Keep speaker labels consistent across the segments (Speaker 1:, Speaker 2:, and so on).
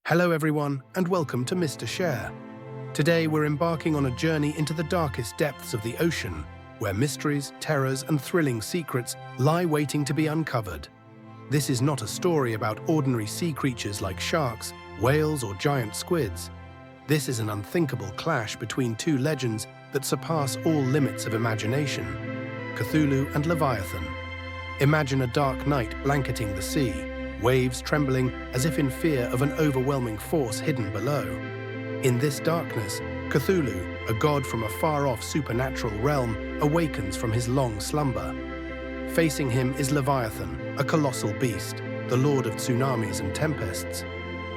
Speaker 1: Hello everyone, and welcome to Mr. Share. Today we're embarking on a journey into the darkest depths of the ocean, where mysteries, terrors, and thrilling secrets lie waiting to be uncovered. This is not a story about ordinary sea creatures like sharks, whales, or giant squids. This is an unthinkable clash between two legends that surpass all limits of imagination: Cthulhu and Leviathan. Imagine a dark night blanketing the sea, waves trembling as if in fear of an overwhelming force hidden below. In this darkness, Cthulhu, a god from a far-off supernatural realm, awakens from his long slumber. Facing him is Leviathan, a colossal beast, the lord of tsunamis and tempests.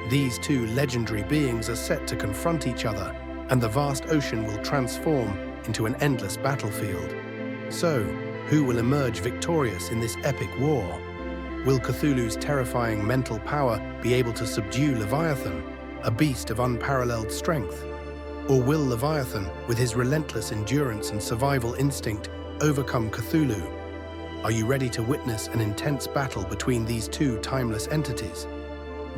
Speaker 1: These two legendary beings are set to confront each other, and the vast ocean will transform into an endless battlefield. So, who will emerge victorious in this epic war? Will Cthulhu's terrifying mental power be able to subdue Leviathan, a beast of unparalleled strength? Or will Leviathan, with his relentless endurance and survival instinct, overcome Cthulhu? Are you ready to witness an intense battle between these two timeless entities?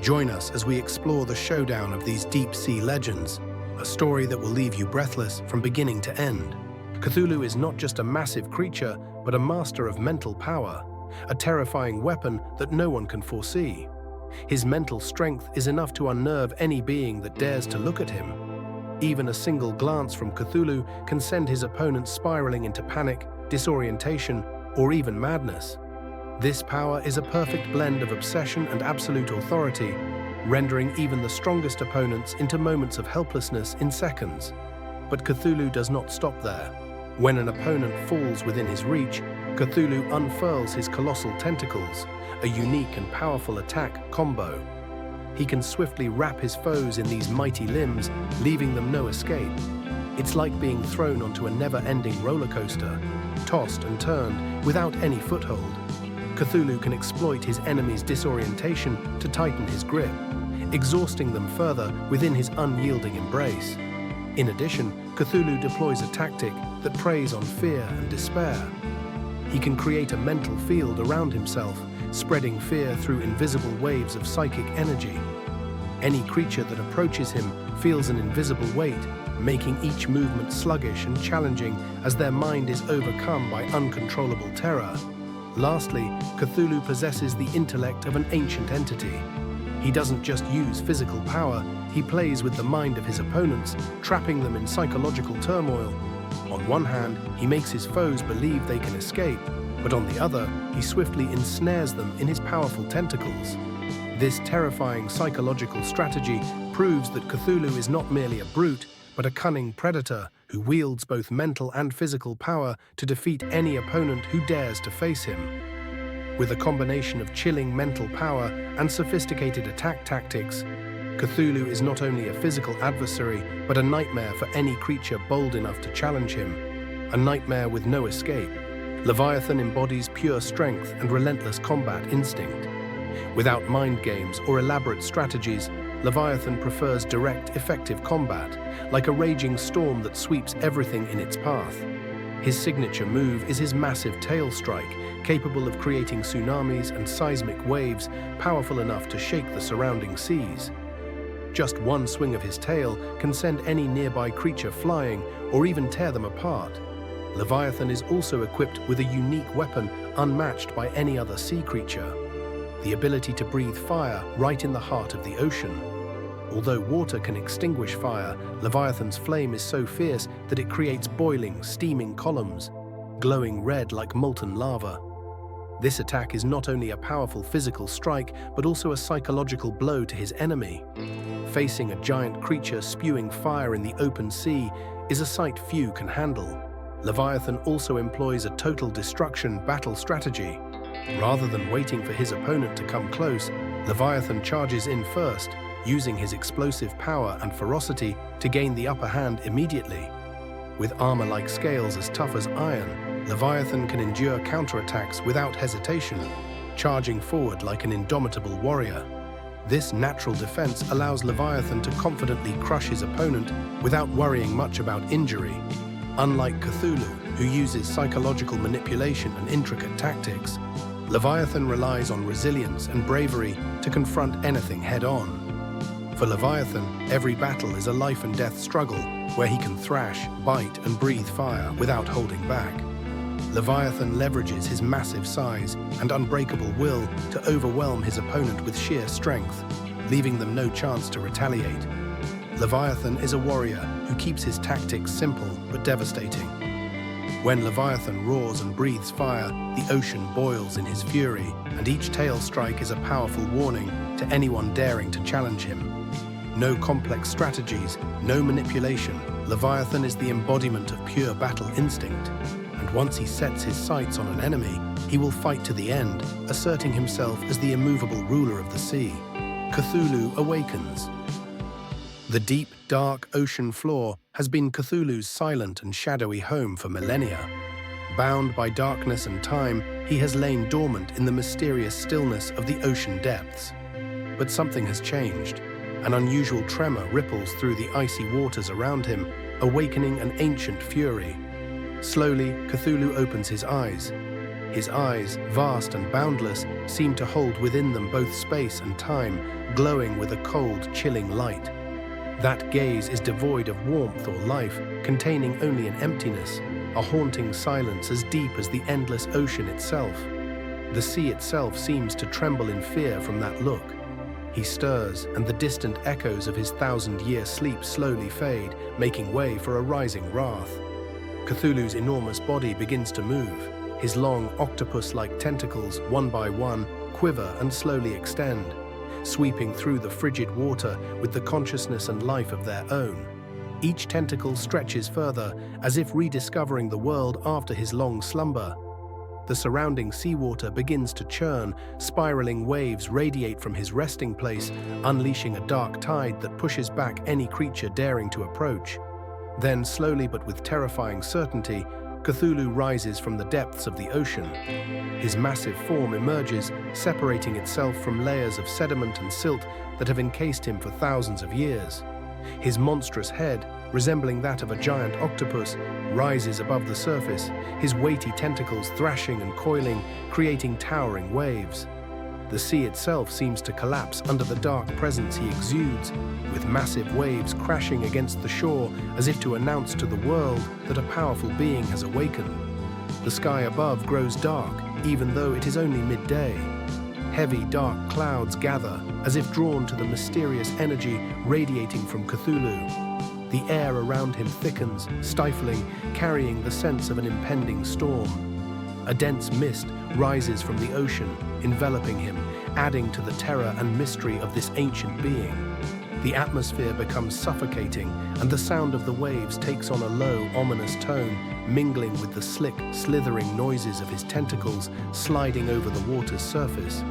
Speaker 1: Join us as we explore the showdown of these deep-sea legends, a story that will leave you breathless from beginning to end. Cthulhu is not just a massive creature, but a master of mental power, a terrifying weapon that no one can foresee. His mental strength is enough to unnerve any being that dares to look at him. Even a single glance from Cthulhu can send his opponent spiraling into panic, disorientation, or even madness. This power is a perfect blend of obsession and absolute authority, rendering even the strongest opponents into moments of helplessness in seconds. But Cthulhu does not stop there. When an opponent falls within his reach, Cthulhu unfurls his colossal tentacles, a unique and powerful attack combo. He can swiftly wrap his foes in these mighty limbs, leaving them no escape. It's like being thrown onto a never-ending roller coaster, tossed and turned without any foothold. Cthulhu can exploit his enemy's disorientation to tighten his grip, exhausting them further within his unyielding embrace. In addition, Cthulhu deploys a tactic that preys on fear and despair. He can create a mental field around himself, spreading fear through invisible waves of psychic energy. Any creature that approaches him feels an invisible weight, making each movement sluggish and challenging as their mind is overcome by uncontrollable terror. Lastly, Cthulhu possesses the intellect of an ancient entity. He doesn't just use physical power, he plays with the mind of his opponents, trapping them in psychological turmoil. On one hand, he makes his foes believe they can escape, but on the other, he swiftly ensnares them in his powerful tentacles. This terrifying psychological strategy proves that Cthulhu is not merely a brute, but a cunning predator who wields both mental and physical power to defeat any opponent who dares to face him. With a combination of chilling mental power and sophisticated attack tactics, Cthulhu is not only a physical adversary, but a nightmare for any creature bold enough to challenge him. A nightmare with no escape. Leviathan embodies pure strength and relentless combat instinct. Without mind games or elaborate strategies, Leviathan prefers direct, effective combat, like a raging storm that sweeps everything in its path. His signature move is his massive tail strike, capable of creating tsunamis and seismic waves powerful enough to shake the surrounding seas. Just one swing of his tail can send any nearby creature flying or even tear them apart. Leviathan is also equipped with a unique weapon unmatched by any other sea creature: the ability to breathe fire right in the heart of the ocean. Although water can extinguish fire, Leviathan's flame is so fierce that it creates boiling, steaming columns, glowing red like molten lava. This attack is not only a powerful physical strike, but also a psychological blow to his enemy. Facing a giant creature spewing fire in the open sea is a sight few can handle. Leviathan also employs a total destruction battle strategy. Rather than waiting for his opponent to come close, Leviathan charges in first, using his explosive power and ferocity to gain the upper hand immediately. With armor like scales as tough as iron, Leviathan can endure counterattacks without hesitation, charging forward like an indomitable warrior. This natural defense allows Leviathan to confidently crush his opponent without worrying much about injury. Unlike Cthulhu, who uses psychological manipulation and intricate tactics, Leviathan relies on resilience and bravery to confront anything head-on. For Leviathan, every battle is a life and death struggle where he can thrash, bite, and breathe fire without holding back. Leviathan leverages his massive size and unbreakable will to overwhelm his opponent with sheer strength, leaving them no chance to retaliate. Leviathan is a warrior who keeps his tactics simple but devastating. When Leviathan roars and breathes fire, the ocean boils in his fury, and each tail strike is a powerful warning to anyone daring to challenge him. No complex strategies, no manipulation. Leviathan is the embodiment of pure battle instinct. And once he sets his sights on an enemy, he will fight to the end, asserting himself as the immovable ruler of the sea. Cthulhu awakens. The deep, dark ocean floor has been Cthulhu's silent and shadowy home for millennia. Bound by darkness and time, he has lain dormant in the mysterious stillness of the ocean depths. But something has changed. An unusual tremor ripples through the icy waters around him, awakening an ancient fury. Slowly, Cthulhu opens his eyes. His eyes, vast and boundless, seem to hold within them both space and time, glowing with a cold, chilling light. That gaze is devoid of warmth or life, containing only an emptiness, a haunting silence as deep as the endless ocean itself. The sea itself seems to tremble in fear from that look. He stirs, and the distant echoes of his thousand-year sleep slowly fade, making way for a rising wrath. Cthulhu's enormous body begins to move. His long, octopus-like tentacles, one by one, quiver and slowly extend, sweeping through the frigid water with the consciousness and life of their own. Each tentacle stretches further, as if rediscovering the world after his long slumber. The surrounding seawater begins to churn, spiraling waves radiate from his resting place, unleashing a dark tide that pushes back any creature daring to approach. Then, slowly but with terrifying certainty, Cthulhu rises from the depths of the ocean. His massive form emerges, separating itself from layers of sediment and silt that have encased him for thousands of years. His monstrous head, resembling that of a giant octopus, rises above the surface, his weighty tentacles thrashing and coiling, creating towering waves. The sea itself seems to collapse under the dark presence he exudes, with massive waves crashing against the shore as if to announce to the world that a powerful being has awakened. The sky above grows dark, even though it is only midday. Heavy, dark clouds gather, as if drawn to the mysterious energy radiating from Cthulhu. The air around him thickens, stifling, carrying the sense of an impending storm. A dense mist rises from the ocean, enveloping him, adding to the terror and mystery of this ancient being. The atmosphere becomes suffocating, and the sound of the waves takes on a low, ominous tone, mingling with the slick, slithering noises of his tentacles sliding over the water's surface.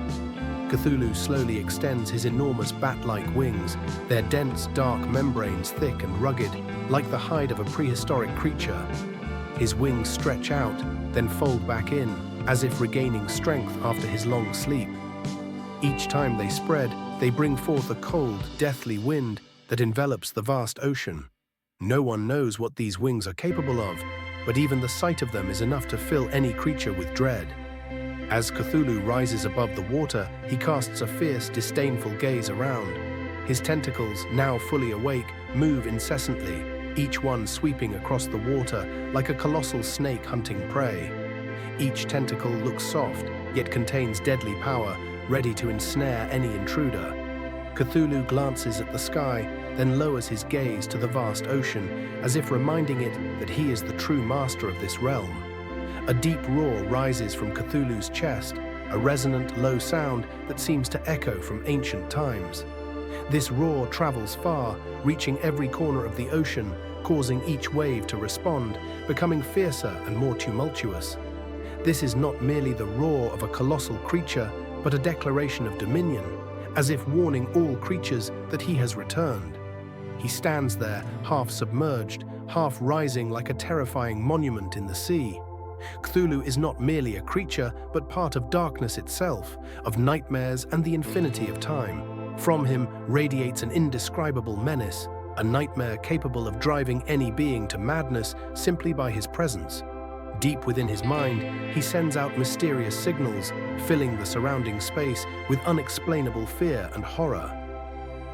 Speaker 1: Cthulhu slowly extends his enormous bat-like wings, their dense, dark membranes thick and rugged, like the hide of a prehistoric creature. His wings stretch out, then fold back in, as if regaining strength after his long sleep. Each time they spread, they bring forth a cold, deathly wind that envelops the vast ocean. No one knows what these wings are capable of, but even the sight of them is enough to fill any creature with dread. As Cthulhu rises above the water, he casts a fierce, disdainful gaze around. His tentacles, now fully awake, move incessantly, each one sweeping across the water like a colossal snake hunting prey. Each tentacle looks soft, yet contains deadly power, ready to ensnare any intruder. Cthulhu glances at the sky, then lowers his gaze to the vast ocean, as if reminding it that he is the true master of this realm. A deep roar rises from Cthulhu's chest, a resonant, low sound that seems to echo from ancient times. This roar travels far, reaching every corner of the ocean, causing each wave to respond, becoming fiercer and more tumultuous. This is not merely the roar of a colossal creature, but a declaration of dominion, as if warning all creatures that he has returned. He stands there, half submerged, half rising like a terrifying monument in the sea. Cthulhu is not merely a creature, but part of darkness itself, of nightmares and the infinity of time. From him radiates an indescribable menace, a nightmare capable of driving any being to madness simply by his presence. Deep within his mind, he sends out mysterious signals, filling the surrounding space with unexplainable fear and horror.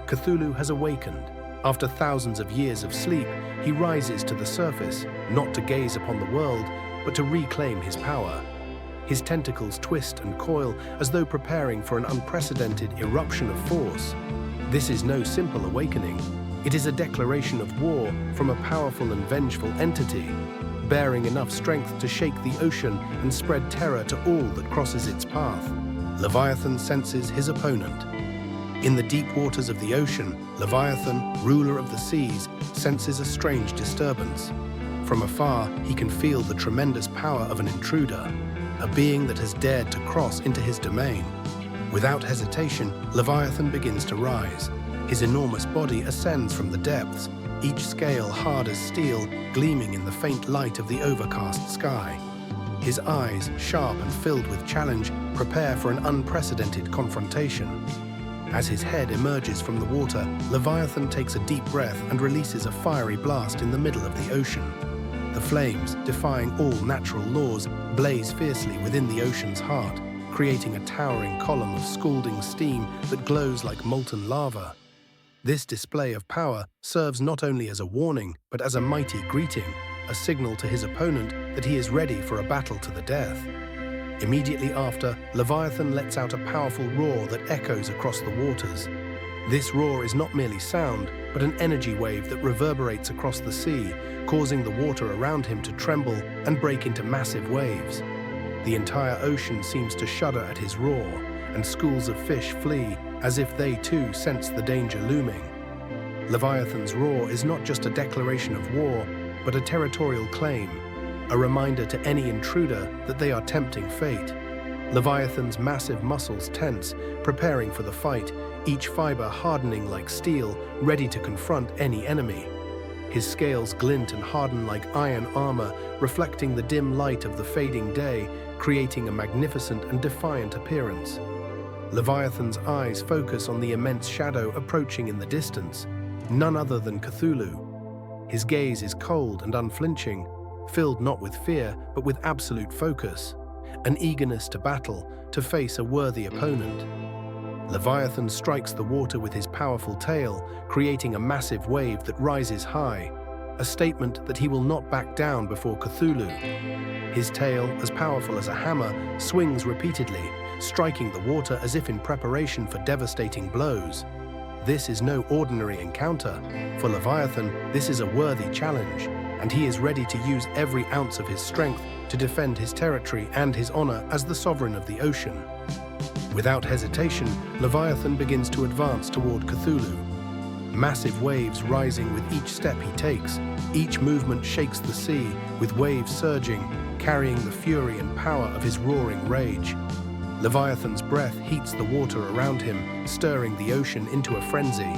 Speaker 1: Cthulhu has awakened. After thousands of years of sleep, he rises to the surface, not to gaze upon the world, but to reclaim his power. His tentacles twist and coil as though preparing for an unprecedented eruption of force. This is no simple awakening. It is a declaration of war from a powerful and vengeful entity, bearing enough strength to shake the ocean and spread terror to all that crosses its path. Leviathan senses his opponent. In the deep waters of the ocean, Leviathan, ruler of the seas, senses a strange disturbance. From afar, he can feel the tremendous power of an intruder, a being that has dared to cross into his domain. Without hesitation, Leviathan begins to rise. His enormous body ascends from the depths, each scale hard as steel, gleaming in the faint light of the overcast sky. His eyes, sharp and filled with challenge, prepare for an unprecedented confrontation. As his head emerges from the water, Leviathan takes a deep breath and releases a fiery blast in the middle of the ocean. The flames, defying all natural laws, blaze fiercely within the ocean's heart, creating a towering column of scalding steam that glows like molten lava. This display of power serves not only as a warning, but as a mighty greeting, a signal to his opponent that he is ready for a battle to the death. Immediately after, Leviathan lets out a powerful roar that echoes across the waters. This roar is not merely sound, but an energy wave that reverberates across the sea, causing the water around him to tremble and break into massive waves. The entire ocean seems to shudder at his roar, and schools of fish flee, as if they too sense the danger looming. Leviathan's roar is not just a declaration of war, but a territorial claim, a reminder to any intruder that they are tempting fate. Leviathan's massive muscles tense, preparing for the fight, each fiber hardening like steel, ready to confront any enemy. His scales glint and harden like iron armor, reflecting the dim light of the fading day, creating a magnificent and defiant appearance. Leviathan's eyes focus on the immense shadow approaching in the distance, none other than Cthulhu. His gaze is cold and unflinching, filled not with fear, but with absolute focus, an eagerness to battle, to face a worthy opponent. Leviathan strikes the water with his powerful tail, creating a massive wave that rises high, a statement that he will not back down before Cthulhu. His tail, as powerful as a hammer, swings repeatedly, striking the water as if in preparation for devastating blows. This is no ordinary encounter. For Leviathan, this is a worthy challenge, and he is ready to use every ounce of his strength to defend his territory and his honor as the sovereign of the ocean. Without hesitation, Leviathan begins to advance toward Cthulhu. Massive waves rising with each step he takes, each movement shakes the sea, with waves surging, carrying the fury and power of his roaring rage. Leviathan's breath heats the water around him, stirring the ocean into a frenzy.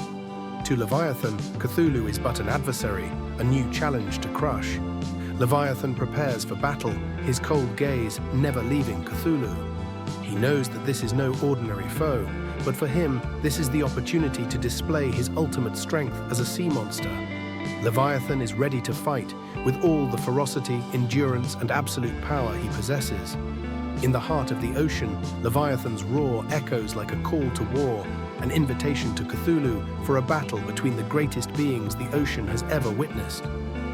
Speaker 1: To Leviathan, Cthulhu is but an adversary, a new challenge to crush. Leviathan prepares for battle, his cold gaze never leaving Cthulhu. He knows that this is no ordinary foe, but for him, this is the opportunity to display his ultimate strength as a sea monster. Leviathan is ready to fight, with all the ferocity, endurance, and absolute power he possesses. In the heart of the ocean, Leviathan's roar echoes like a call to war, an invitation to Cthulhu for a battle between the greatest beings the ocean has ever witnessed.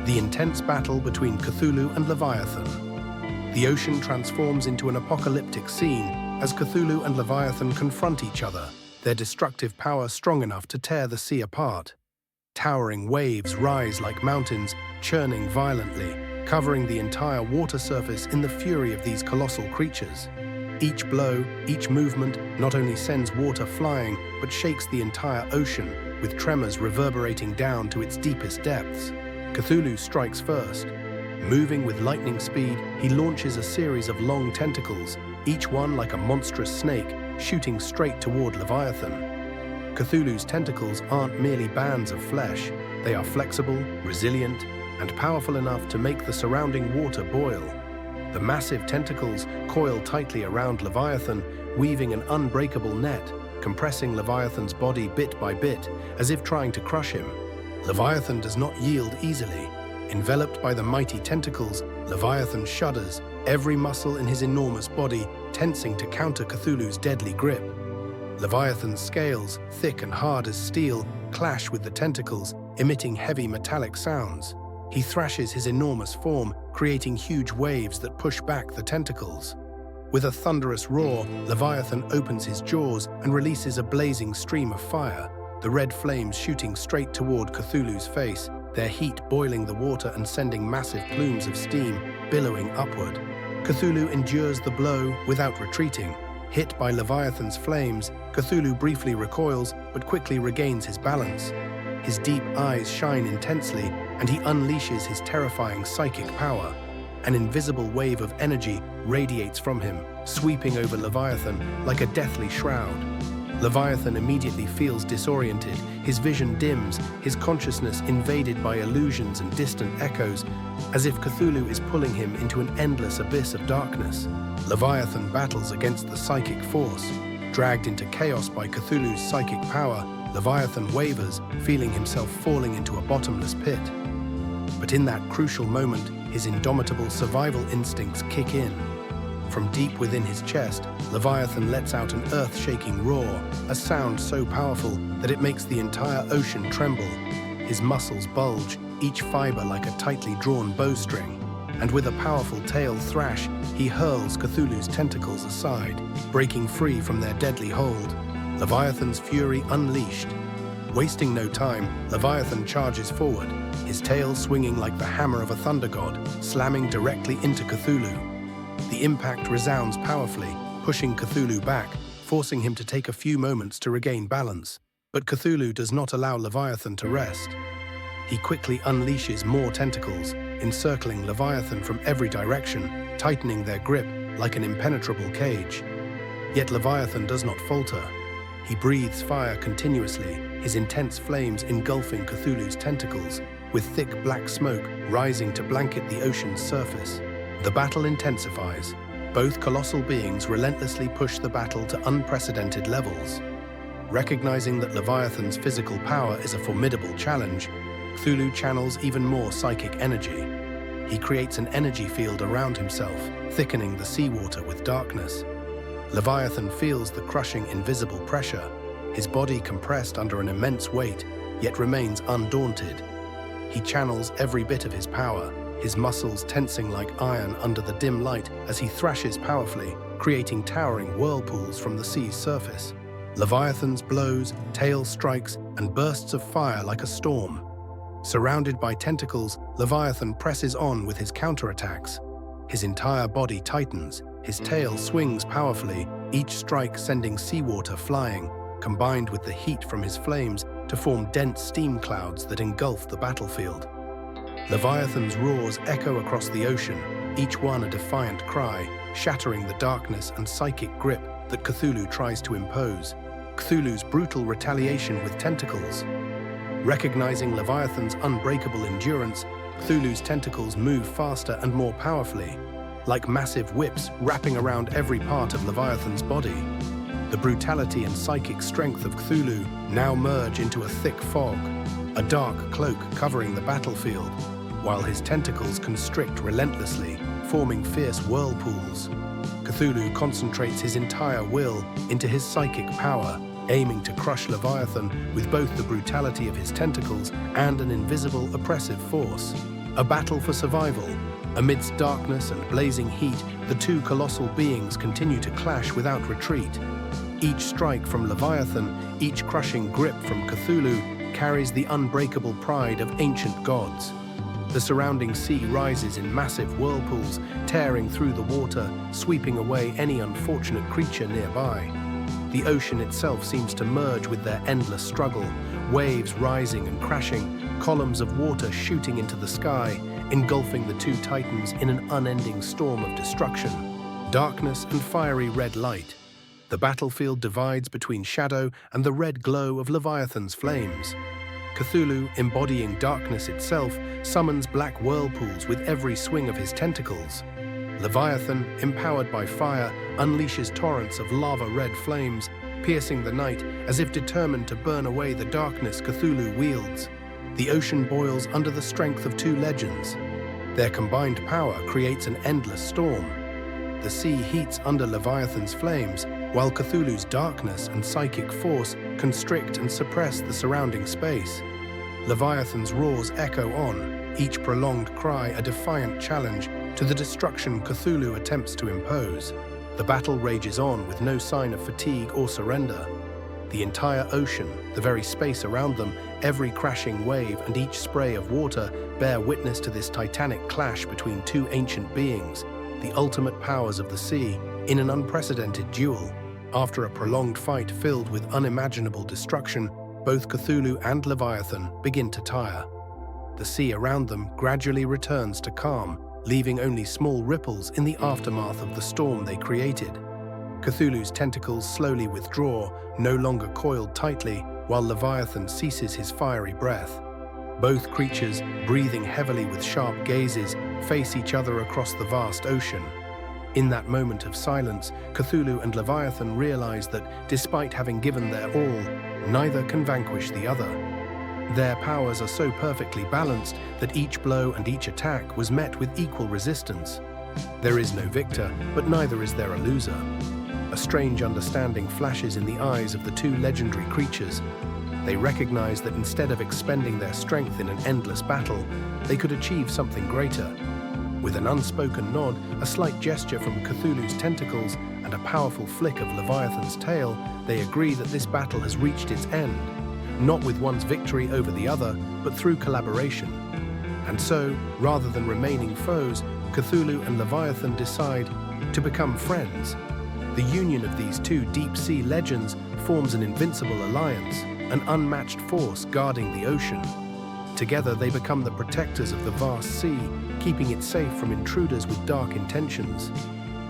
Speaker 1: The intense battle between Cthulhu and Leviathan. The ocean transforms into an apocalyptic scene as Cthulhu and Leviathan confront each other, their destructive power strong enough to tear the sea apart. Towering waves rise like mountains, churning violently, covering the entire water surface in the fury of these colossal creatures. Each blow, each movement not only sends water flying, but shakes the entire ocean, with tremors reverberating down to its deepest depths. Cthulhu strikes first. Moving with lightning speed, he launches a series of long tentacles, each one like a monstrous snake, shooting straight toward Leviathan. Cthulhu's tentacles aren't merely bands of flesh. They are flexible, resilient, and powerful enough to make the surrounding water boil. The massive tentacles coil tightly around Leviathan, weaving an unbreakable net, compressing Leviathan's body bit by bit, as if trying to crush him. Leviathan does not yield easily. Enveloped by the mighty tentacles, Leviathan shudders, every muscle in his enormous body tensing to counter Cthulhu's deadly grip. Leviathan's scales, thick and hard as steel, clash with the tentacles, emitting heavy metallic sounds. He thrashes his enormous form, creating huge waves that push back the tentacles. With a thunderous roar, Leviathan opens his jaws and releases a blazing stream of fire, the red flames shooting straight toward Cthulhu's face, their heat boiling the water and sending massive plumes of steam billowing upward. Cthulhu endures the blow without retreating. Hit by Leviathan's flames, Cthulhu briefly recoils but quickly regains his balance. His deep eyes shine intensely, and he unleashes his terrifying psychic power. An invisible wave of energy radiates from him, sweeping over Leviathan like a deathly shroud. Leviathan immediately feels disoriented, his vision dims, his consciousness invaded by illusions and distant echoes, as if Cthulhu is pulling him into an endless abyss of darkness. Leviathan battles against the psychic force. Dragged into chaos by Cthulhu's psychic power, Leviathan wavers, feeling himself falling into a bottomless pit. But in that crucial moment, his indomitable survival instincts kick in. From deep within his chest, Leviathan lets out an earth-shaking roar, a sound so powerful that it makes the entire ocean tremble. His muscles bulge, each fiber like a tightly drawn bowstring, and with a powerful tail thrash, he hurls Cthulhu's tentacles aside, breaking free from their deadly hold. Leviathan's fury unleashed. Wasting no time, Leviathan charges forward, his tail swinging like the hammer of a thunder god, slamming directly into Cthulhu. The impact resounds powerfully, pushing Cthulhu back, forcing him to take a few moments to regain balance. But Cthulhu does not allow Leviathan to rest. He quickly unleashes more tentacles, encircling Leviathan from every direction, tightening their grip like an impenetrable cage. Yet Leviathan does not falter. He breathes fire continuously, his intense flames engulfing Cthulhu's tentacles, with thick black smoke rising to blanket the ocean's surface. The battle intensifies. Both colossal beings relentlessly push the battle to unprecedented levels. Recognizing that Leviathan's physical power is a formidable challenge, Cthulhu channels even more psychic energy. He creates an energy field around himself, thickening the seawater with darkness. Leviathan feels the crushing invisible pressure, his body compressed under an immense weight, yet remains undaunted. He channels every bit of his power, his muscles tensing like iron under the dim light as he thrashes powerfully, creating towering whirlpools from the sea's surface. Leviathan's blows, tail strikes, and bursts of fire like a storm. Surrounded by tentacles, Leviathan presses on with his counterattacks. His entire body tightens, his tail swings powerfully, each strike sending seawater flying, combined with the heat from his flames to form dense steam clouds that engulf the battlefield. Leviathan's roars echo across the ocean, each one a defiant cry, shattering the darkness and psychic grip that Cthulhu tries to impose. Cthulhu's brutal retaliation with tentacles. Recognizing Leviathan's unbreakable endurance, Cthulhu's tentacles move faster and more powerfully, like massive whips wrapping around every part of Leviathan's body. The brutality and psychic strength of Cthulhu now merge into a thick fog, a dark cloak covering the battlefield, while his tentacles constrict relentlessly, forming fierce whirlpools. Cthulhu concentrates his entire will into his psychic power, aiming to crush Leviathan with both the brutality of his tentacles and an invisible oppressive force. A battle for survival. Amidst darkness and blazing heat, the two colossal beings continue to clash without retreat. Each strike from Leviathan, each crushing grip from Cthulhu, carries the unbreakable pride of ancient gods. The surrounding sea rises in massive whirlpools, tearing through the water, sweeping away any unfortunate creature nearby. The ocean itself seems to merge with their endless struggle, waves rising and crashing, columns of water shooting into the sky, engulfing the two titans in an unending storm of destruction. Darkness and fiery red light. The battlefield divides between shadow and the red glow of Leviathan's flames. Cthulhu, embodying darkness itself, summons black whirlpools with every swing of his tentacles. Leviathan, empowered by fire, unleashes torrents of lava-red flames, piercing the night as if determined to burn away the darkness Cthulhu wields. The ocean boils under the strength of two legends. Their combined power creates an endless storm. The sea heats under Leviathan's flames, while Cthulhu's darkness and psychic force constrict and suppress the surrounding space. Leviathan's roars echo on, each prolonged cry a defiant challenge to the destruction Cthulhu attempts to impose. The battle rages on with no sign of fatigue or surrender. The entire ocean, the very space around them, every crashing wave and each spray of water bear witness to this titanic clash between two ancient beings, the ultimate powers of the sea, in an unprecedented duel. After a prolonged fight filled with unimaginable destruction, both Cthulhu and Leviathan begin to tire. The sea around them gradually returns to calm, leaving only small ripples in the aftermath of the storm they created. Cthulhu's tentacles slowly withdraw, no longer coiled tightly, while Leviathan ceases his fiery breath. Both creatures, breathing heavily with sharp gazes, face each other across the vast ocean. In that moment of silence, Cthulhu and Leviathan realize that, despite having given their all, neither can vanquish the other. Their powers are so perfectly balanced that each blow and each attack was met with equal resistance. There is no victor, but neither is there a loser. A strange understanding flashes in the eyes of the two legendary creatures. They recognize that instead of expending their strength in an endless battle, they could achieve something greater. With an unspoken nod, a slight gesture from Cthulhu's tentacles, and a powerful flick of Leviathan's tail, they agree that this battle has reached its end, not with one's victory over the other, but through collaboration. And so, rather than remaining foes, Cthulhu and Leviathan decide to become friends. The union of these two deep-sea legends forms an invincible alliance, an unmatched force guarding the ocean. Together they become the protectors of the vast sea, keeping it safe from intruders with dark intentions.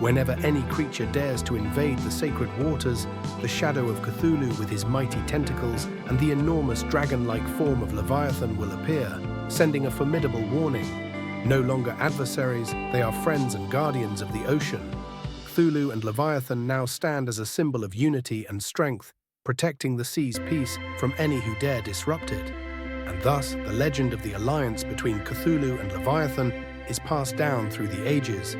Speaker 1: Whenever any creature dares to invade the sacred waters, the shadow of Cthulhu with his mighty tentacles and the enormous dragon-like form of Leviathan will appear, sending a formidable warning. No longer adversaries, they are friends and guardians of the ocean. Cthulhu and Leviathan now stand as a symbol of unity and strength, protecting the sea's peace from any who dare disrupt it. And thus, the legend of the alliance between Cthulhu and Leviathan is passed down through the ages.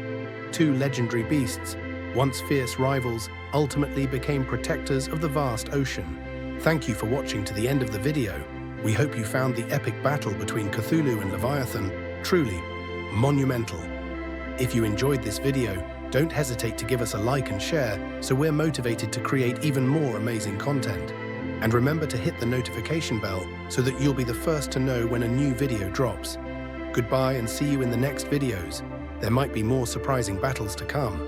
Speaker 1: Two legendary beasts, once fierce rivals, ultimately became protectors of the vast ocean. Thank you for watching to the end of the video. We hope you found the epic battle between Cthulhu and Leviathan truly monumental. If you enjoyed this video, don't hesitate to give us a like and share so we're motivated to create even more amazing content. And remember to hit the notification bell so that you'll be the first to know when a new video drops. Goodbye and see you in the next videos. There might be more surprising battles to come.